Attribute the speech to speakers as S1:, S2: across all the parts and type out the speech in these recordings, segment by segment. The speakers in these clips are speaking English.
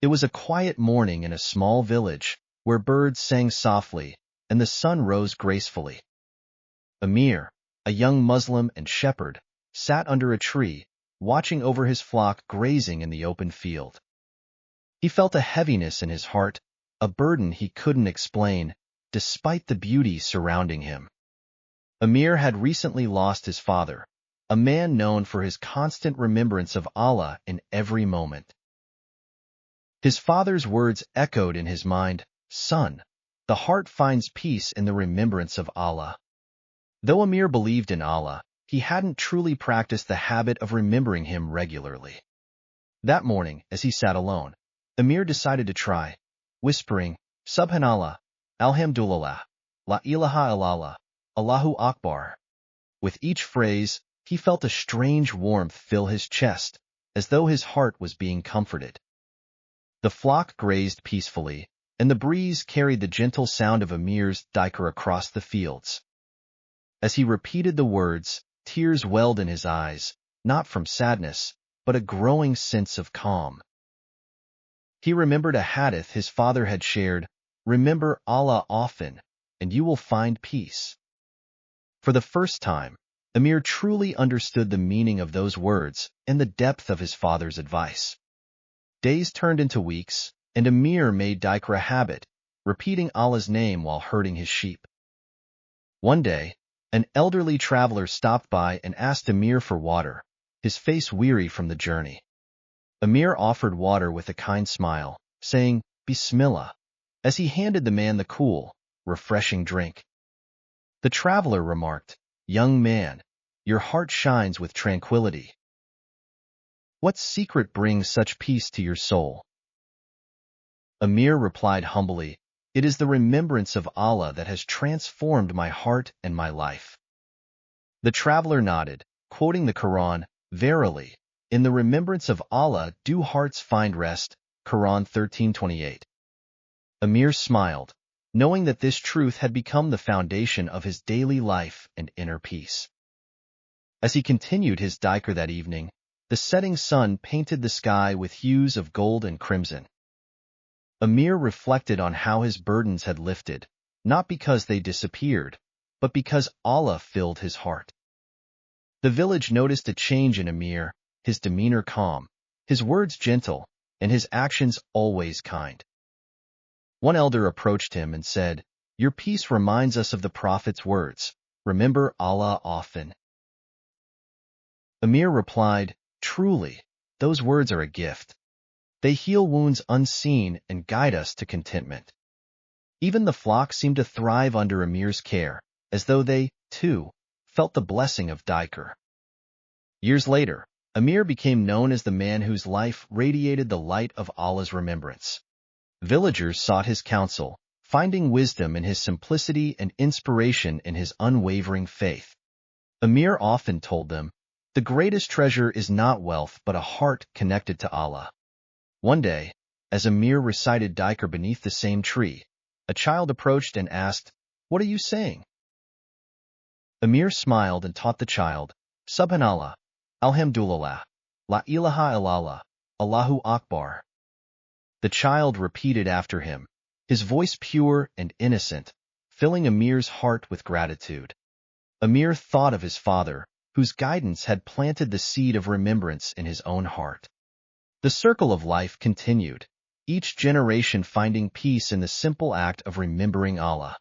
S1: It was a quiet morning in a small village, where birds sang softly and the sun rose gracefully. Amir, a young Muslim and shepherd, sat under a tree, watching over his flock grazing in the open field. He felt a heaviness in his heart, a burden he couldn't explain, despite the beauty surrounding him. Amir had recently lost his father, a man known for his constant remembrance of Allah in every moment. His father's words echoed in his mind, "Son, the heart finds peace in the remembrance of Allah." Though Amir believed in Allah, he hadn't truly practiced the habit of remembering him regularly. That morning, as he sat alone, Amir decided to try, whispering, "Subhanallah, Alhamdulillah, La ilaha illallah, Allahu Akbar." With each phrase, he felt a strange warmth fill his chest, as though his heart was being comforted. The flock grazed peacefully, and the breeze carried the gentle sound of Amir's dhikr across the fields. As he repeated the words, tears welled in his eyes, not from sadness, but a growing sense of calm. He remembered a hadith his father had shared, "Remember Allah often, and you will find peace." For the first time, Amir truly understood the meaning of those words and the depth of his father's advice. Days turned into weeks, and Amir made dhikr a habit, repeating Allah's name while herding his sheep. One day, an elderly traveler stopped by and asked Amir for water, his face weary from the journey. Amir offered water with a kind smile, saying, "Bismillah," as he handed the man the cool, refreshing drink. The traveler remarked, "Young man, your heart shines with tranquility. What secret brings such peace to your soul?" Amir replied humbly, "It is the remembrance of Allah that has transformed my heart and my life." The traveler nodded, quoting the Quran, "Verily, in the remembrance of Allah do hearts find rest." Quran 13:28. Amir smiled, knowing that this truth had become the foundation of his daily life and inner peace. As he continued his dhikr that evening, the setting sun painted the sky with hues of gold and crimson. Amir reflected on how his burdens had lifted, not because they disappeared, but because Allah filled his heart. The village noticed a change in Amir, his demeanor calm, his words gentle, and his actions always kind. One elder approached him and said, "Your peace reminds us of the Prophet's words, 'Remember Allah often.'" Amir replied, "Truly, those words are a gift. They heal wounds unseen and guide us to contentment." Even the flock seemed to thrive under Amir's care, as though they, too, felt the blessing of dhikr. Years later, Amir became known as the man whose life radiated the light of Allah's remembrance. Villagers sought his counsel, finding wisdom in his simplicity and inspiration in his unwavering faith. Amir often told them, "The greatest treasure is not wealth but a heart connected to Allah." One day, as Amir recited dhikr beneath the same tree, a child approached and asked, "What are you saying?" Amir smiled and taught the child, "Subhanallah, Alhamdulillah, La ilaha illallah, Allahu Akbar." The child repeated after him, his voice pure and innocent, filling Amir's heart with gratitude. Amir thought of his father, whose guidance had planted the seed of remembrance in his own heart. The circle of life continued, each generation finding peace in the simple act of remembering Allah.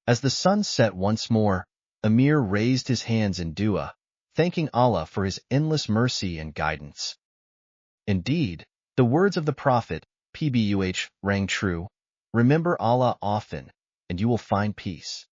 S1: As the sun set once more, Amir raised his hands in dua, thanking Allah for his endless mercy and guidance. Indeed, the words of the Prophet, PBUH, rang true, "Remember Allah often, and you will find peace."